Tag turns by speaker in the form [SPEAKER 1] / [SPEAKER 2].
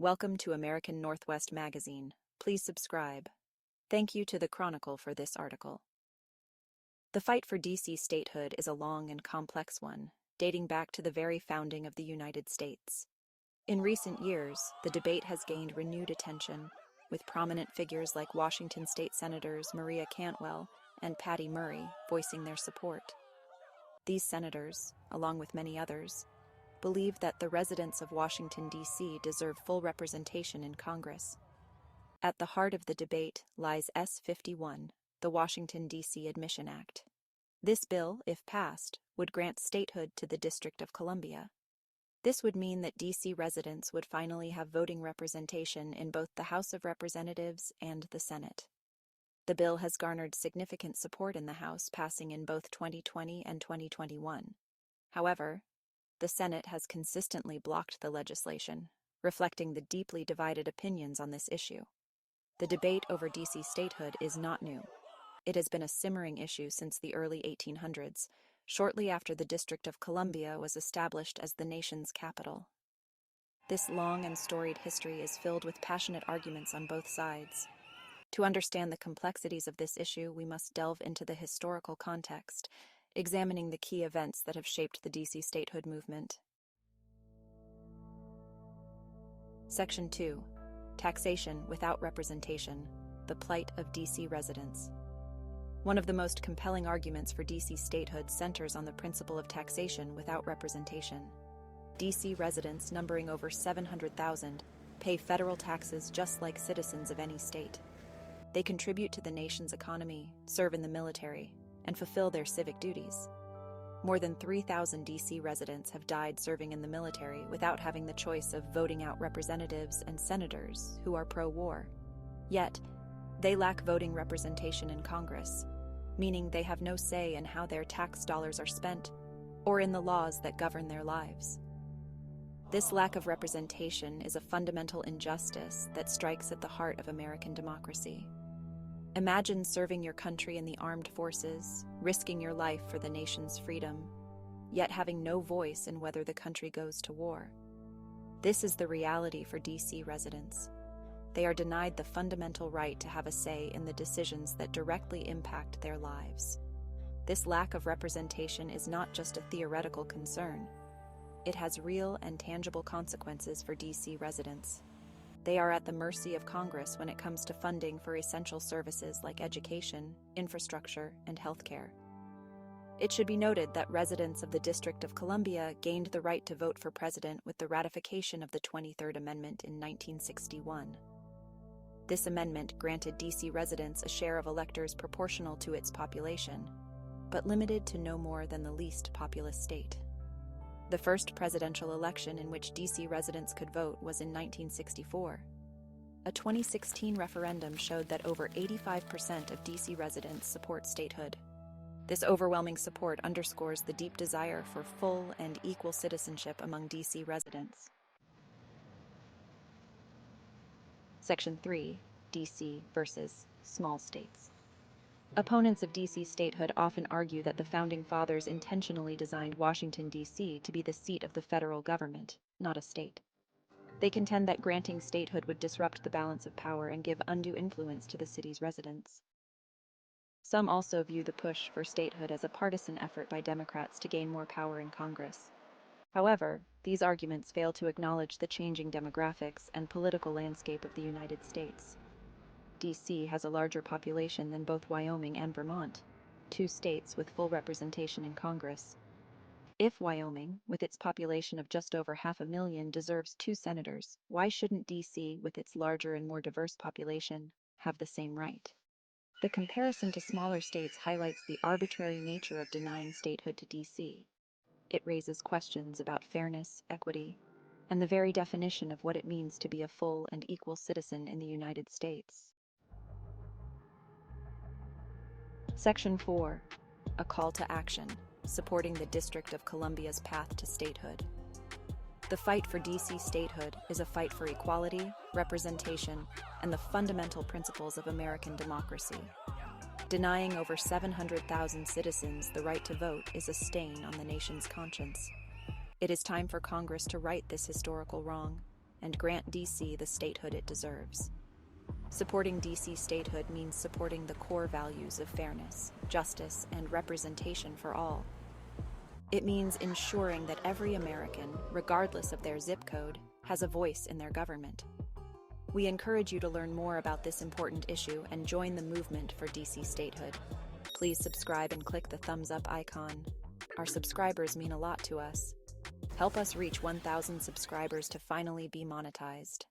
[SPEAKER 1] Welcome to American Northwest Magazine. Please subscribe. Thank you to the Chronicle for this article. The fight for D.C. statehood is a long and complex one, dating back to the very founding of the United States. In recent years, the debate has gained renewed attention, with prominent figures like Washington State Senators Maria Cantwell and Patty Murray voicing their support. These senators, along with many others, believe that the residents of Washington, D.C. deserve full representation in Congress. At the heart of the debate lies S-51, the Washington, D.C. Admission Act. This bill, if passed, would grant statehood to the District of Columbia. This would mean that D.C. residents would finally have voting representation in both the House of Representatives and the Senate. The bill has garnered significant support in the House, passing in both 2020 and 2021. However, the Senate has consistently blocked the legislation, reflecting the deeply divided opinions on this issue. The debate over D.C. statehood is not new. It has been a simmering issue since the early 1800s, shortly after the District of Columbia was established as the nation's capital. This long and storied history is filled with passionate arguments on both sides. To understand the complexities of this issue, we must delve into the historical context, examining the key events that have shaped the D.C. statehood movement. Section 2. Taxation without representation, the plight of D.C. residents. One of the most compelling arguments for D.C. statehood centers on the principle of taxation without representation. D.C. residents, numbering over 700,000, pay federal taxes just like citizens of any state. They contribute to the nation's economy, serve in the military, and fulfill their civic duties. More than 3,000 D.C. residents have died serving in the military without having the choice of voting out representatives and senators who are pro-war. Yet, they lack voting representation in Congress, meaning they have no say in how their tax dollars are spent or in the laws that govern their lives. This lack of representation is a fundamental injustice that strikes at the heart of American democracy. Imagine serving your country in the armed forces, risking your life for the nation's freedom, yet having no voice in whether the country goes to war. This is the reality for D.C. residents. They are denied the fundamental right to have a say in the decisions that directly impact their lives. This lack of representation is not just a theoretical concern. It has real and tangible consequences for D.C. residents. They are at the mercy of Congress when it comes to funding for essential services like education, infrastructure, and healthcare. It should be noted that residents of the District of Columbia gained the right to vote for president with the ratification of the 23rd Amendment in 1961. This amendment granted D.C. residents a share of electors proportional to its population, but limited to no more than the least populous state. The first presidential election in which D.C. residents could vote was in 1964. A 2016 referendum showed that over 85% of D.C. residents support statehood. This overwhelming support underscores the deep desire for full and equal citizenship among D.C. residents. Section 3. D.C. versus small states. Opponents of D.C. statehood often argue that the Founding Fathers intentionally designed Washington, D.C. to be the seat of the federal government, not a state. They contend that granting statehood would disrupt the balance of power and give undue influence to the city's residents. Some also view the push for statehood as a partisan effort by Democrats to gain more power in Congress. However, these arguments fail to acknowledge the changing demographics and political landscape of the United States. D.C. has a larger population than both Wyoming and Vermont, two states with full representation in Congress. If Wyoming, with its population of just over 500,000, deserves 2 senators, why shouldn't D.C., with its larger and more diverse population, have the same right? The comparison to smaller states highlights the arbitrary nature of denying statehood to D.C. It raises questions about fairness, equity, and the very definition of what it means to be a full and equal citizen in the United States. Section 4. A call to action, supporting the District of Columbia's path to statehood. The fight for D.C. statehood is a fight for equality, representation, and the fundamental principles of American democracy. Denying over 700,000 citizens the right to vote is a stain on the nation's conscience. It is time for Congress to right this historical wrong. and grant D.C. the statehood it deserves. Supporting D.C. statehood means supporting the core values of fairness, justice, and representation for all. It means ensuring that every American, regardless of their zip code, has a voice in their government. We encourage you to learn more about this important issue and join the movement for D.C. statehood. Please subscribe and click the thumbs up icon. Our subscribers mean a lot to us. Help us reach 1,000 subscribers to finally be monetized.